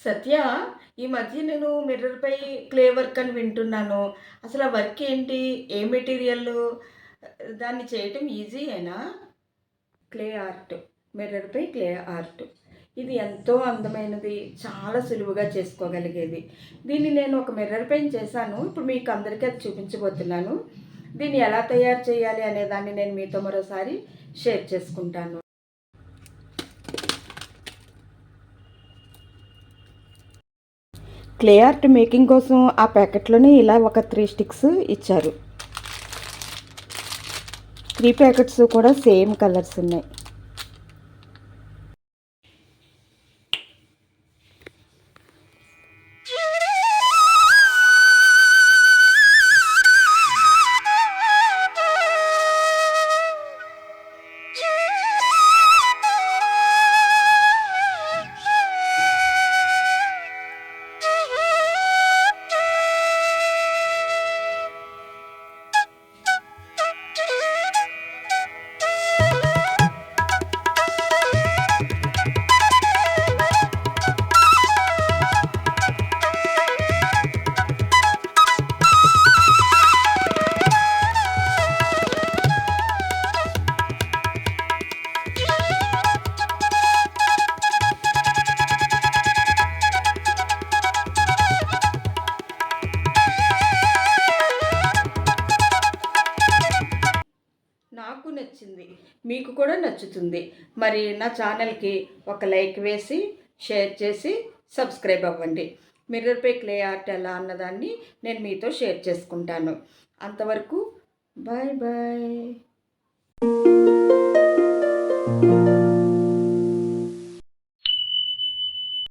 సత్య, ఈ మధ్య నేను మిర్రర్‌పై క్లే వర్క్ అని వింటున్నాను. అసలు ఆ వర్క్ ఏంటి? ఏ మెటీరియల్లు? దాన్ని చేయటం ఈజీయేనా? Clay art. మిర్రర్‌పై క్లే ఆర్ట్. ఇది ఎంతో అందమైనది. చాలా సులువుగా చేసుకోగలిగేది. దీన్ని నేను ఒక మిర్రర్ పైన చేశాను. ఇప్పుడు మీకు అందరికీ అది చూపించబోతున్నాను. దీన్ని ఎలా తయారు చేయాలి అనే దాన్ని నేను మీతో మరోసారి షేర్ చేసుకుంటాను. క్లే ఆర్ట్ మేకింగ్ కోసం ఆ ప్యాకెట్లోనే ఇలా ఒక 3 స్టిక్స్ ఇచ్చారు. 3 ప్యాకెట్స్ కూడా సేమ్ కలర్స్ ఉన్నాయి. నాకు నచ్చింది. మీకు కూడా నచ్చుతుంది. మరి నా ఛానల్‌కి ఒక లైక్ వేసి, షేర్ చేసి, సబ్స్క్రైబ్ అవ్వండి. మిర్రర్‌పై క్లే ఆర్ట్ ఎలా అన్నదాన్ని నేను మీతో షేర్ చేసుకుంటాను. అంతవరకు బాయ్ బాయ్.